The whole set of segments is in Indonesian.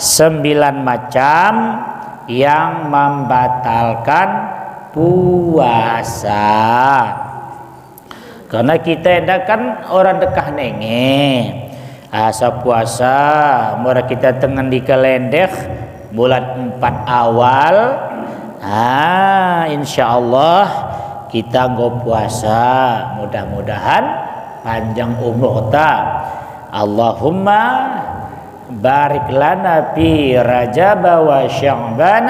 9 macam yang membatalkan puasa. Karena kita kan orang dekah nenge asa puasa mora kita tengen di kalender bulan 4 awal, insyaallah kita nggo puasa, mudah-mudahan panjang umur ta. Allahumma barik lana fi Rajab wa Sya'ban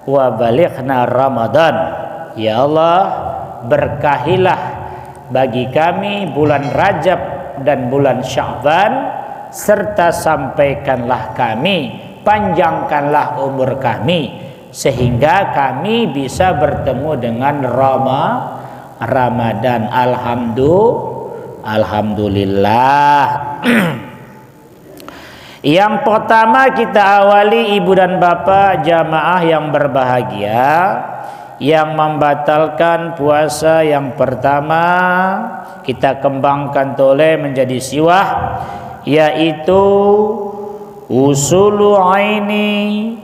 wa balighna Ramadan. Ya Allah, berkahilah bagi kami bulan Rajab dan bulan Sya'ban, serta sampaikanlah kami, panjangkanlah umur kami sehingga kami bisa bertemu dengan Ramadan. Alhamdulillah. Yang pertama kita awali ibu dan bapak jamaah yang berbahagia, yang membatalkan puasa yang pertama kita kembangkan tole menjadi siwah, yaitu usulu aini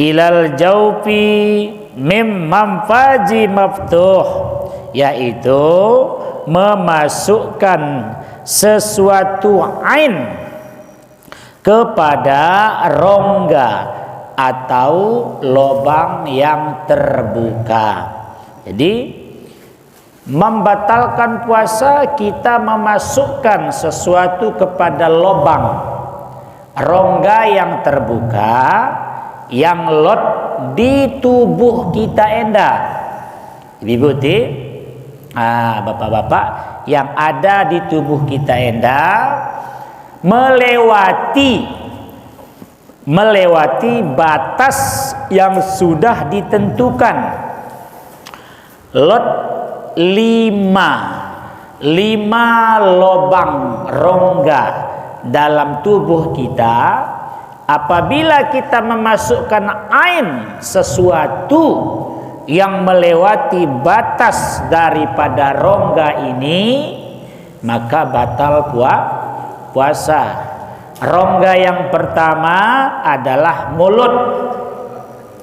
ilal jaufi mim manfaji maftuh, yaitu memasukkan sesuatu ain kepada rongga atau lubang yang terbuka. Jadi membatalkan puasa kita memasukkan sesuatu kepada lubang rongga yang terbuka yang lot di tubuh kita enda. Ibu ti, bapak-bapak yang ada di tubuh kita enda melewati batas yang sudah ditentukan. Lot 5 lubang rongga dalam tubuh kita. Apabila kita memasukkan ain sesuatu yang melewati batas daripada rongga ini, maka batal puasa. Rongga yang pertama adalah mulut.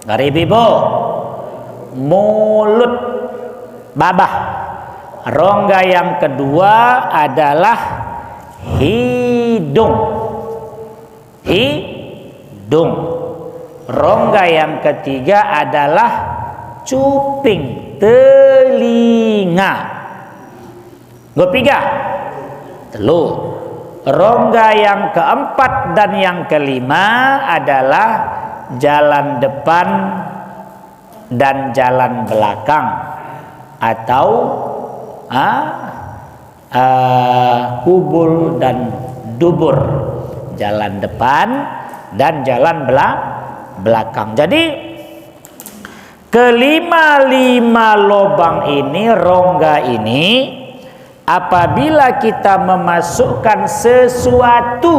Garib ibu, mulut babah. Rongga yang kedua adalah hidung. Rongga yang ketiga adalah cuping, telinga. Gopiga, telu. Rongga yang keempat dan yang kelima adalah jalan depan dan jalan belakang, atau kubul dan dubur. Jalan depan dan jalan belakang. Jadi kelima lubang ini, rongga ini, apabila kita memasukkan sesuatu,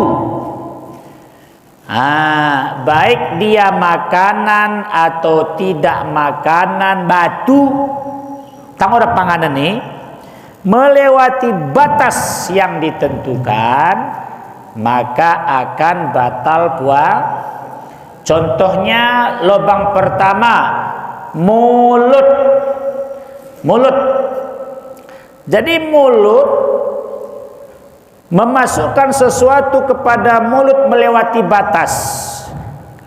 baik dia makanan atau tidak makanan, batu, tanggung panganan ini melewati batas yang ditentukan, maka akan batal puasa. Contohnya lubang pertama, mulut. Jadi mulut, memasukkan sesuatu kepada mulut melewati batas.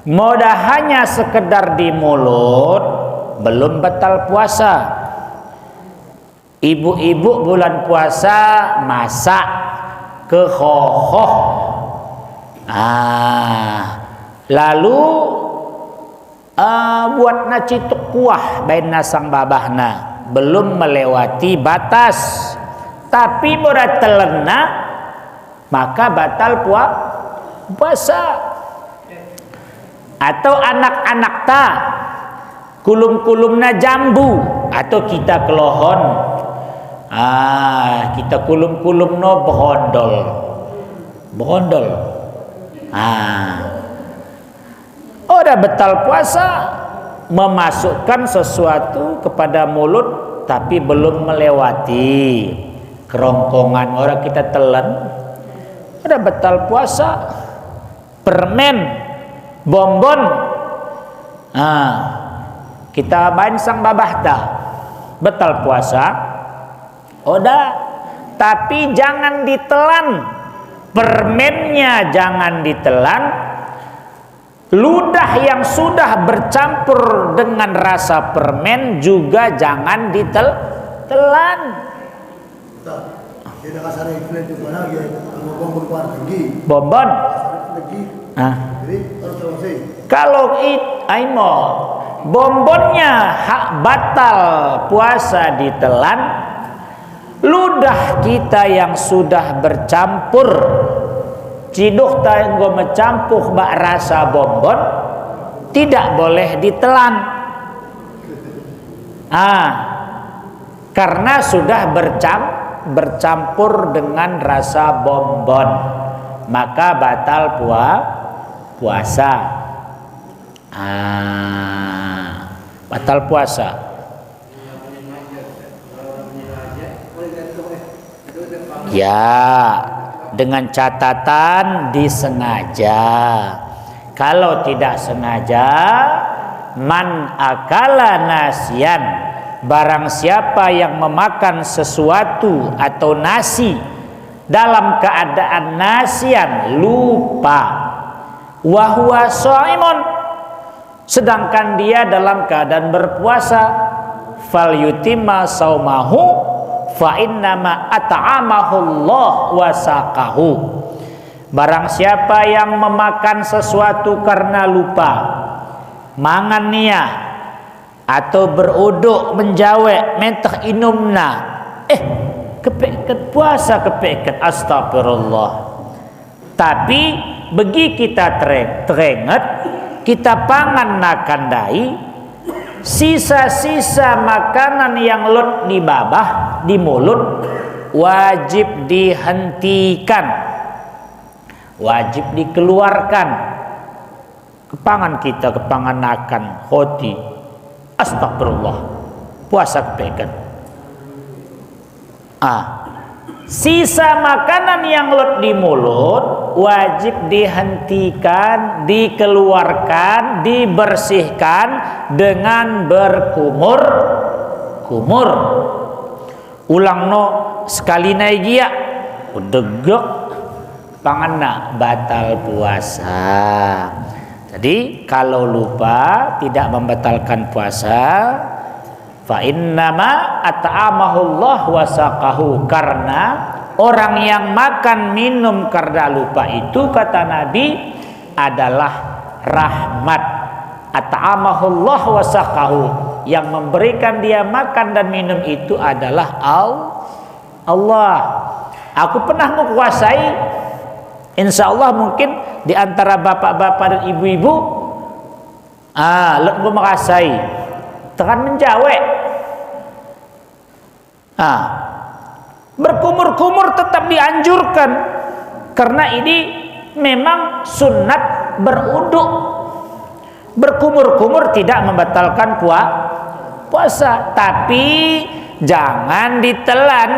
Mudah hanya sekedar di mulut, belum batal puasa. Ibu-ibu bulan puasa masak kehohoh, lalu buat naci tuk kuah bain nasang babahna, belum melewati batas, tapi berat telena, maka batal puasa. Atau anak-anak ta kulum-kulumna jambu, atau kita kelohon, kita kulum-kulum no berondol. Udah batal puasa, memasukkan sesuatu kepada mulut tapi belum melewati kerongkongan orang kita telan, udah batal puasa. permen, bonbon. Kita main sang babahta, batal puasa. Oda, tapi jangan ditelan. Permennya jangan ditelan. Ludah yang sudah bercampur dengan rasa permen juga jangan ditelan. Bonbon. Kalau aimo bonbonnya hak batal puasa ditelan, ludah kita yang sudah bercampur ciduk tanggo mencampur bak rasa bonbon tidak boleh ditelan. Karena sudah bercampur dengan rasa bonbon, maka batal puasa. Batal puasa. Ya, dengan catatan disengaja. Kalau tidak sengaja, man akala nasian, barang siapa yang memakan sesuatu atau nasi dalam keadaan nasian, lupa, wa huwa shaimun, sedangkan dia dalam keadaan berpuasa, fal yutimma saumahu fa innama at'amahu Allah wa saqahu. Barang siapa yang memakan sesuatu karena lupa, mangan nia atau beruduk menjawe mentah inumna, kepeket puasa, kepeket, astagfirullah. Tapi bagi kita teringat, kita pangan nakandai sisa-sisa makanan yang lot di babah, di mulut, wajib dihentikan, wajib dikeluarkan. Kepangan kita, kepangan nakan hoti, astagfirullah, puasa kepeket. Sisa makanan yang lot di mulut wajib dihentikan, dikeluarkan, dibersihkan dengan berkumur. Ulang no sekali naigia udegek panganna batal puasa. Jadi kalau lupa tidak membatalkan puasa, fa innama at'amahu Allah wa saqahu, karena orang yang makan minum karena lupa itu kata Nabi adalah rahmat. At'amahu Allah wa saqahu, yang memberikan dia makan dan minum itu adalah Allah. Aku pernah menguasai, insya Allah mungkin di antara bapak-bapak dan ibu-ibu lebih menguasai tekan menjawe. Berkumur-kumur tetap dianjurkan karena ini memang sunat beruduk. Berkumur-kumur tidak membatalkan puasa, tapi jangan ditelan.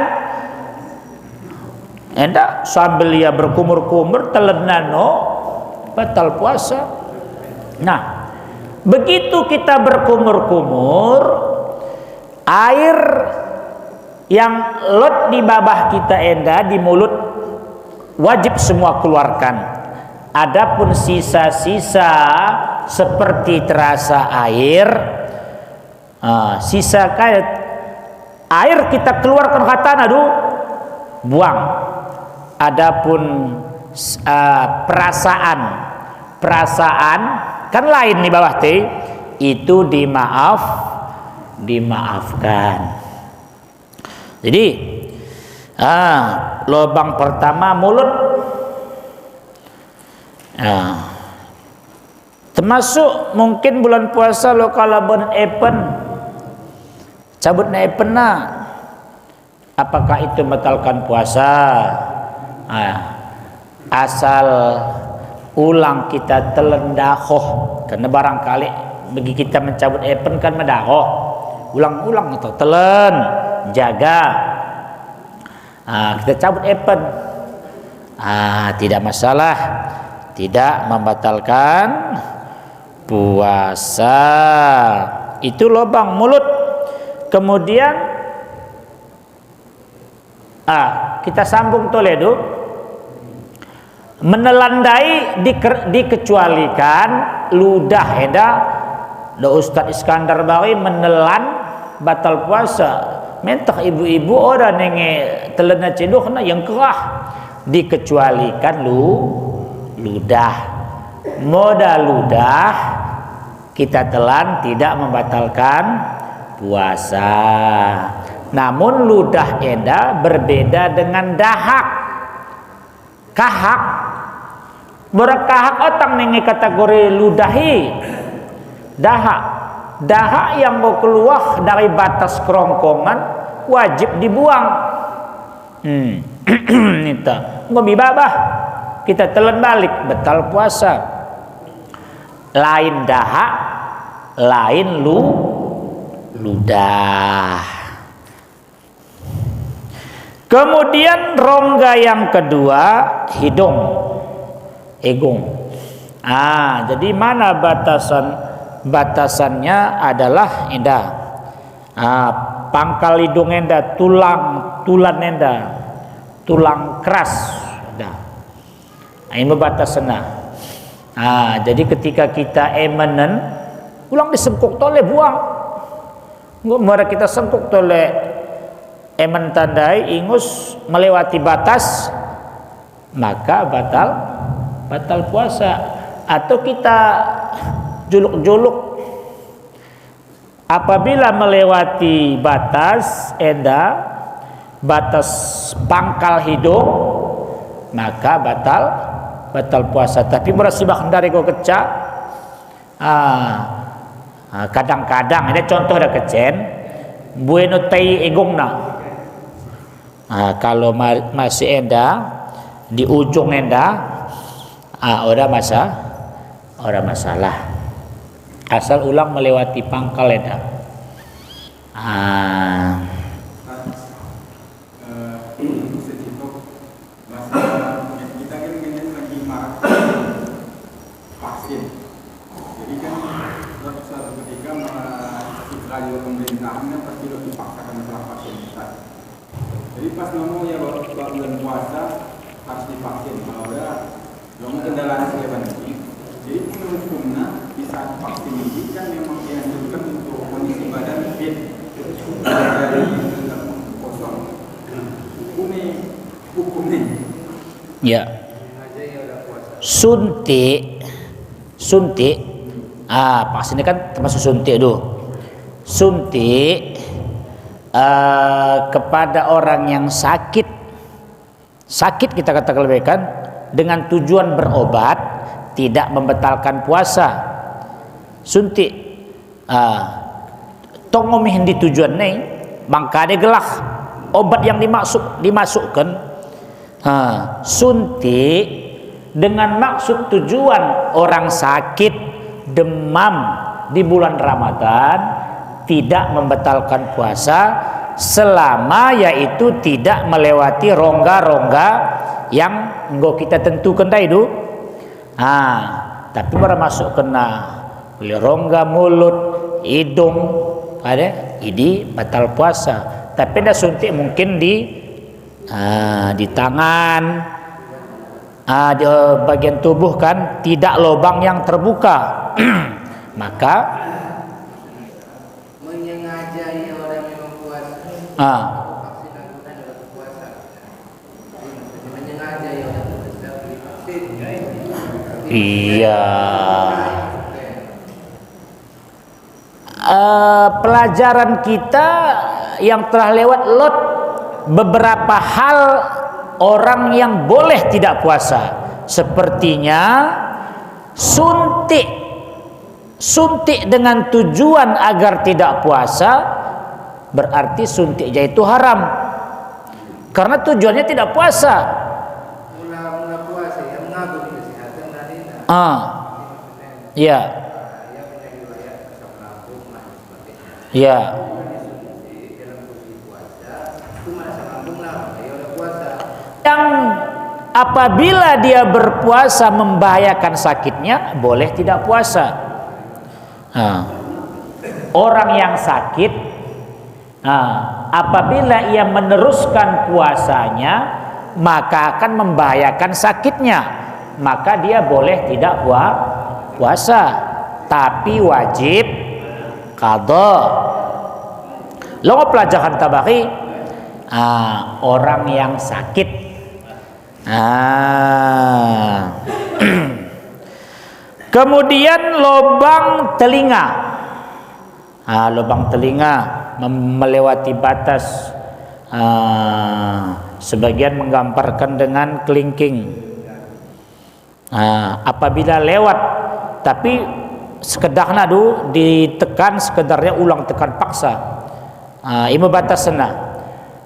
Endak sambil dia berkumur-kumur telan batal puasa. Nah, begitu kita berkumur-kumur, air yang lot di babah kita di mulut wajib semua keluarkan. Adapun sisa-sisa seperti terasa air, sisa kayak air kita keluarkan kata buang. Adapun perasaan kan lain di bawah itu dimaafkan. Jadi lubang pertama mulut, termasuk mungkin bulan puasa lo kalau cabut epen apakah itu membatalkan puasa? Asal ulang kita telendahoh, karena barangkali bagi kita mencabut epen kan mendahoh, ulang-ulang atau telen jaga. Kita cabut epen, tidak masalah, tidak membatalkan puasa. Itu lubang mulut. Kemudian kita sambung Toledo. Menelandai dikecualikan ludah eda. Da Ustaz Iskandar Bari menelan batal puasa. Mentah ibu-ibu orang nenge telena cedohna yang kerah dikecualikan ludah. Moda ludah kita telan tidak membatalkan puasa. Namun ludah eda berbeda dengan dahak. Kahak berakahak otang nenge kategori ludahi. Dahak yang mau keluar dari batas kerongkongan wajib dibuang. Nita ngobi babah kita telan balik batal puasa. Lain dahak, lain ludah. Kemudian rongga yang kedua hidung, egung. Jadi mana batasannya adalah indah. Pangkal hidung enda, tulan enda, tulang keras. Ini batasannya. Jadi ketika kita emenen, ulang disengkuk tole buang. Mari kita sengkuk tole emen tandai ingus melewati batas, maka batal puasa. Atau kita juluk-juluk apabila melewati batas pangkal hidung, maka batal puasa. Tapi merasibah dari kau kecak, kadang-kadang ini contoh ada kecen bueno tai egongna. Kalau masih di ujung orang masalah. Asal ulang melewati pangkal Jadi pas ngomong ya bulan puasa harus divaksin. Kalau udah ngomong kendala kesehatan ini, jadi menurut hukumnya di saat vaksin ini kan memang dianjurkan untuk kondisi badan fit dari kosong. Hukumnya. Ya. Suntik. Vaksin ini kan termasuk suntik dulu. Suntik kepada orang yang sakit kita katakan lebih kan dengan tujuan berobat tidak membatalkan puasa. Suntik tongomih di tujuan nih bangkade gelah obat yang dimasukkan. Suntik dengan maksud tujuan orang sakit demam di bulan Ramadan tidak membatalkan puasa selama yaitu tidak melewati rongga-rongga yang enggak kita tentukan tadi itu. Tapi masuk kena rongga mulut, hidung, ini batal puasa. Tapi dah suntik mungkin di tangan, di bagian tubuh kan tidak lubang yang terbuka. Maka iya. Pelajaran kita yang telah lewat lot beberapa hal orang yang boleh tidak puasa, sepertinya suntik dengan tujuan agar tidak puasa, berarti suntiknya itu haram karena tujuannya tidak puasa. Mula puasa yang mengagumi kesehatan tadi. Ya. Ya. Yang Apabila dia berpuasa membahayakan sakitnya, boleh tidak puasa. Orang yang sakit, apabila ia meneruskan puasanya, maka akan membahayakan sakitnya, maka dia boleh tidak puasa, tapi wajib qadha. Lalu pelajaran tabari, orang yang sakit. Kemudian lubang telinga. Lubang telinga melewati batas. Sebagian menggambarkan dengan kelingking. Apabila lewat, tapi sekedar nadu ditekan, sekedarnya ulang tekan paksa. Ini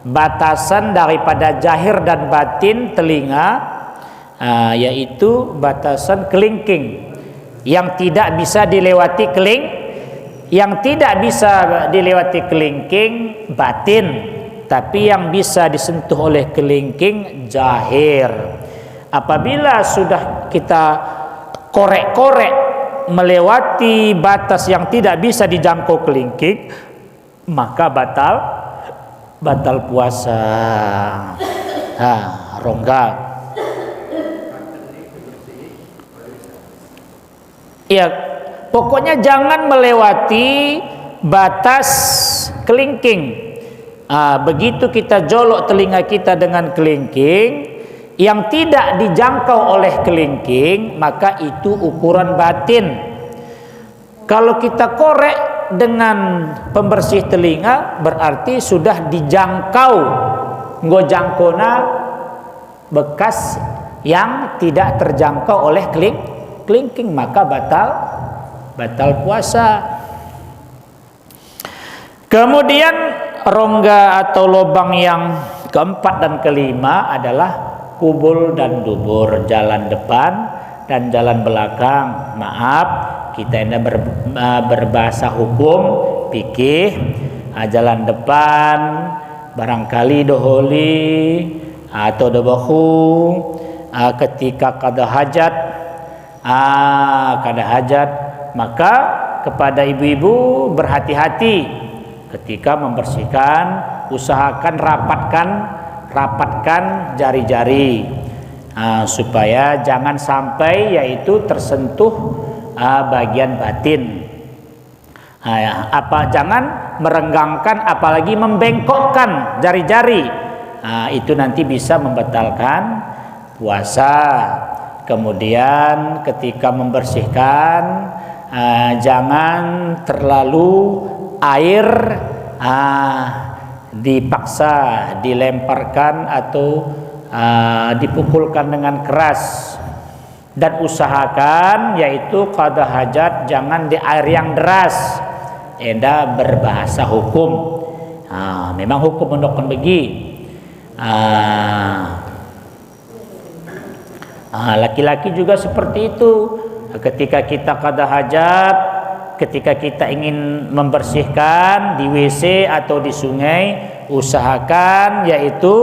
batasan daripada zahir dan batin telinga, yaitu batasan kelingking yang tidak bisa dilewati kelingking batin, tapi yang bisa disentuh oleh kelingking zahir. Apabila sudah kita korek-korek melewati batas yang tidak bisa dijangkau kelingking, maka batal puasa. Rongga. Ya, pokoknya jangan melewati batas kelingking. Begitu kita jolok telinga kita dengan kelingking yang tidak dijangkau oleh kelingking, maka itu ukuran batin. Kalau kita korek dengan pembersih telinga, berarti sudah dijangkau ngojangkona bekas yang tidak terjangkau oleh kelingking, maka batal puasa. Kemudian rongga atau lubang yang keempat dan kelima adalah kubul dan dubur, jalan depan dan jalan belakang. Maaf, kita ini berbahasa hukum fikih. Jalan depan barangkali doholi atau dobahu ketika kada hajat, maka kepada ibu-ibu berhati-hati ketika membersihkan, usahakan rapatkan jari-jari supaya jangan sampai yaitu tersentuh bagian batin. Jangan merenggangkan apalagi membengkokkan jari-jari. Itu nanti bisa membatalkan puasa. Kemudian ketika membersihkan, jangan terlalu air dipaksa dilemparkan atau dipukulkan dengan keras. Dan usahakan yaitu qada hajat jangan di air yang deras. Enda berbahasa hukum. Memang hukum mendokon begi. Laki-laki juga seperti itu. Ketika kita qada hajat, ketika kita ingin membersihkan di WC atau di sungai, usahakan yaitu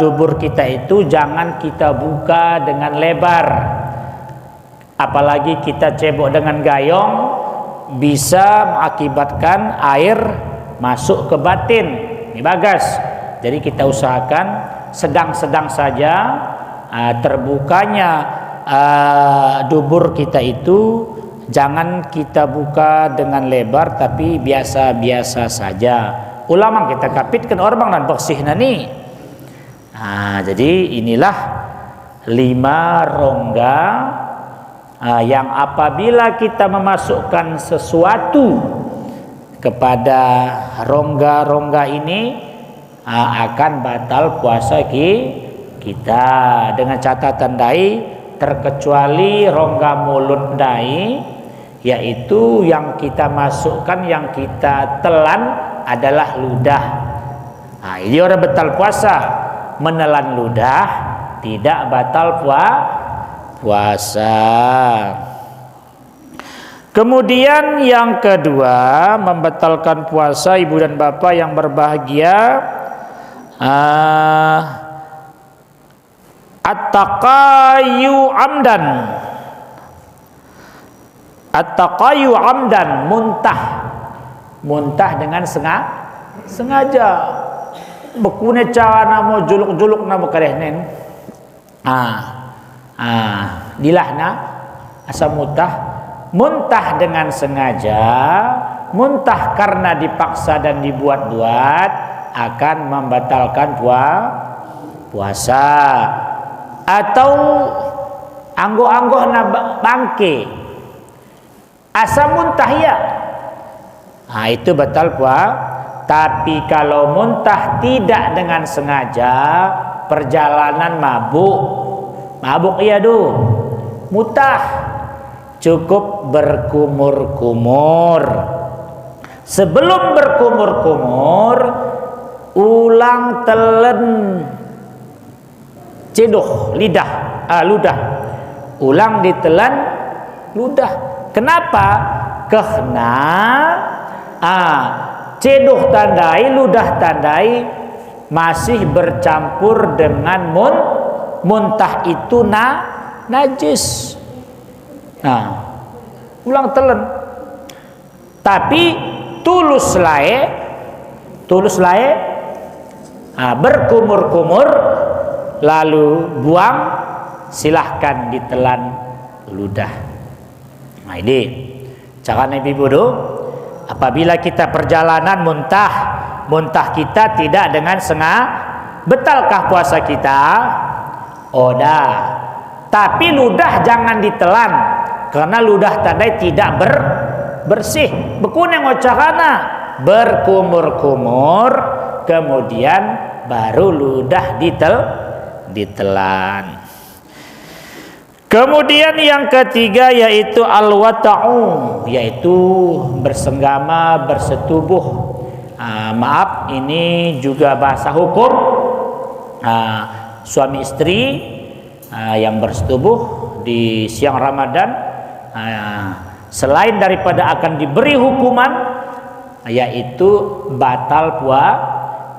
dubur kita itu jangan kita buka dengan lebar, apalagi kita cebok dengan gayung, bisa mengakibatkan air masuk ke batin. Ini bagas. Jadi kita usahakan sedang-sedang saja terbukanya dubur kita itu, jangan kita buka dengan lebar tapi biasa-biasa saja. Ulama kita kapitkan orang dan bersih nani. Jadi inilah 5 rongga yang apabila kita memasukkan sesuatu kepada rongga-rongga ini akan batal puasa kita, dengan catatan dai terkecuali rongga mulut dai, yaitu yang kita masukkan, yang kita telan adalah ludah. Ini orang batal puasa. Menelan ludah tidak batal puasa. Kemudian yang kedua, membatalkan puasa ibu dan bapak yang berbahagia, At-taqayu amdan. At-taqayu amdan, muntah. Muntah dengan sengaja. Bekune cara namo juluk-juluk namo kadehnen. Dilahna asa muntah dengan sengaja, muntah karena dipaksa dan dibuat-buat akan membatalkan puasa. Atau anggo-anggo na bangke asa muntah ya, itu batal Tapi kalau muntah tidak dengan sengaja, perjalanan mabuk iya mutah, cukup berkumur-kumur. Sebelum berkumur-kumur, ulang telen cedoh ludah, ulang ditelan ludah. Kenapa? Karena cedoh tandai, ludah tandai masih bercampur dengan muntah itu najis. Ulang telen. Tapi tulus lae berkumur-kumur lalu buang, silahkan ditelan ludah. Ini cara Nabi Ibu, apabila kita perjalanan muntah kita tidak dengan sengaja, betalkah puasa kita? Tapi ludah jangan ditelan, karena ludah tandai tidak bersih. Bekune ngocakana berkumur-kumur, kemudian baru ludah ditelan. Kemudian yang ketiga yaitu al-wata'u, yaitu bersenggama, bersetubuh. Maaf, ini juga bahasa hukum. Suami istri yang bersetubuh di siang Ramadan, selain daripada akan diberi hukuman, yaitu batal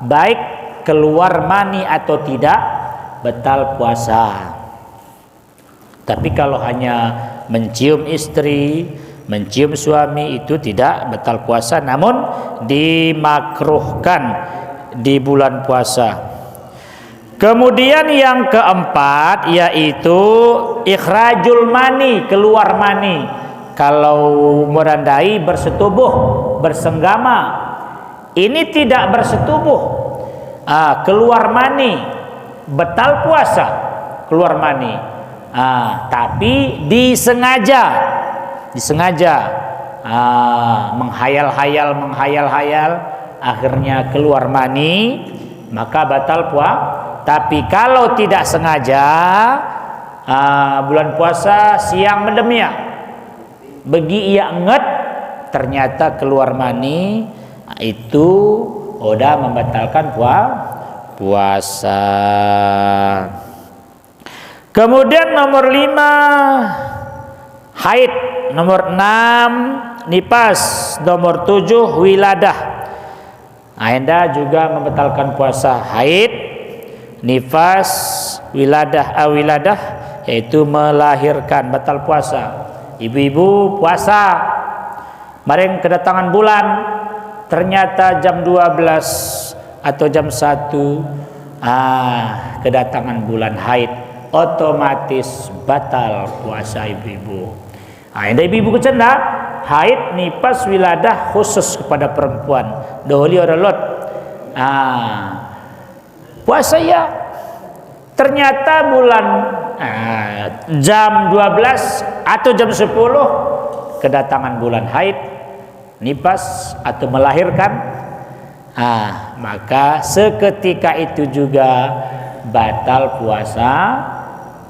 baik keluar mani atau tidak, batal puasa. Tapi kalau hanya mencium istri, mencium suami, itu tidak batal puasa, namun dimakruhkan di bulan puasa. Kemudian yang keempat yaitu ikhrajul mani, keluar mani. Kalau merandai bersetubuh, bersenggama, ini tidak bersetubuh, keluar mani, batal puasa, keluar mani. Tapi disengaja, menghayal-hayal, akhirnya keluar mani, maka batal puasa. Tapi kalau tidak sengaja, bulan puasa siang mendemia, begi ia nget, ternyata keluar mani, itu udah membatalkan puasa. Kemudian nomor 5 haid, nomor 6 nifas, nomor 7 wiladah. Anda juga membatalkan puasa. Haid, nifas, wiladah yaitu melahirkan, batal puasa. Ibu-ibu puasa, bareng kedatangan bulan, ternyata jam 12 atau jam 1 kedatangan bulan haid, otomatis batal puasa ibu-ibu. Ibu-ibu kecenda, haid, nifas, wiladah khusus kepada perempuan. Dohli orolot. Puasa ya. Ternyata bulan jam 12 atau jam 10 kedatangan bulan haid, nifas atau melahirkan, maka seketika itu juga batal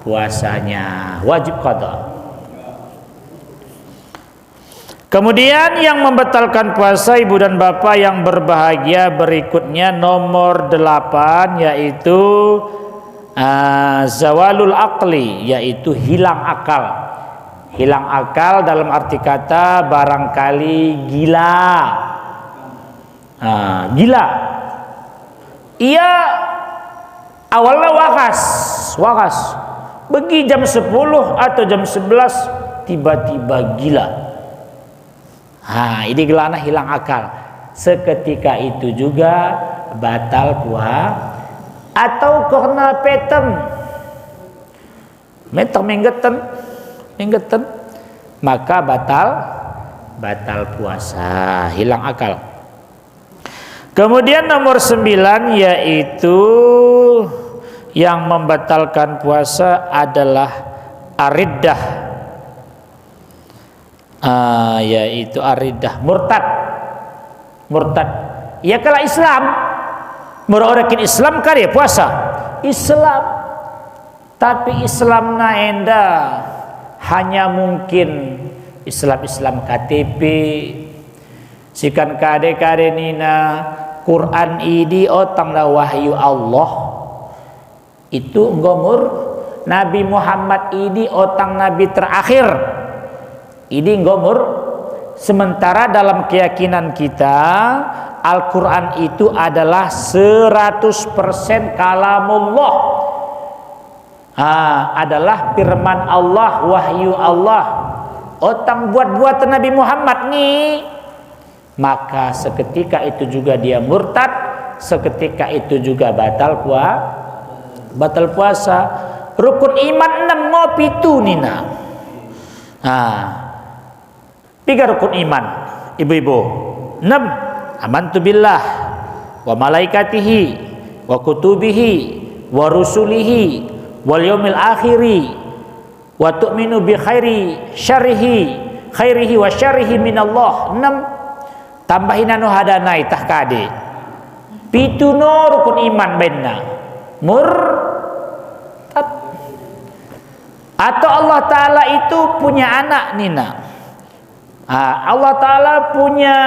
puasanya, wajib qada. Kemudian yang membatalkan puasa ibu dan bapak yang berbahagia berikutnya nomor 8 yaitu zawalul aqli, yaitu hilang akal. Hilang akal dalam arti kata barangkali gila. Gila. Ia awalnya wakas, waras. Pergi jam 10 atau jam 11 tiba-tiba gila. Ini gelana hilang akal. Seketika itu juga batal puasa. Atau karena menggetan, maka batal puasa, hilang akal. Kemudian nomor 9 yaitu yang membatalkan puasa adalah ariddah, yaitu ariddah, murtad. Ya kalau Islam merorekin Islam kan ya puasa Islam, tapi Islam naenda hanya mungkin Islam KTP sikan kade nina Quran ini otang la wahyu Allah itu ngomur Nabi Muhammad ini otang nabi terakhir ini ngomur. Sementara dalam keyakinan kita Al-Quran itu adalah 100% kalamullah, adalah firman Allah, wahyu Allah. Otang buat-buatan Nabi Muhammad nih, maka seketika itu juga dia murtad, seketika itu juga batal puasa. Rukun iman 6 ngopi itu nina. 3 rukun iman, ibu-ibu. 6, amantu billah wa malaikatihi wa kutubihi wa rusulihi wal yaumil akhiri wa tu'minu bi khairihi wa syarrihi minallah. 6 tambahin anu hadanai tah kade. 7 rukun iman benna murtad. Atau Allah Ta'ala itu punya anak nina. Allah Ta'ala punya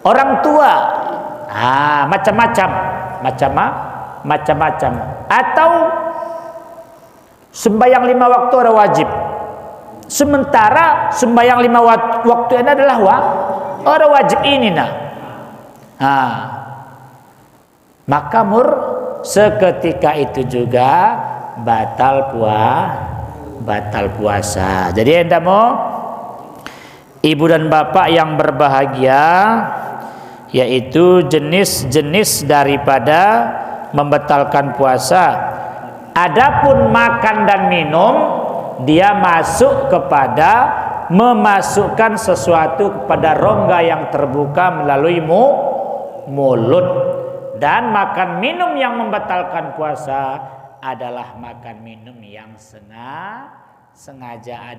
orang tua, macam-macam. Atau sembahyang 5 waktu ada wajib, sementara sembahyang 5 waktu ini adalah ada wajib ini maka seketika itu juga batal puasa. Jadi anda mau ibu dan bapak yang berbahagia, yaitu jenis-jenis daripada membatalkan puasa. Adapun makan dan minum, dia masuk kepada memasukkan sesuatu kepada rongga yang terbuka melalui mulut. Dan makan minum yang membatalkan puasa adalah makan minum yang sengaja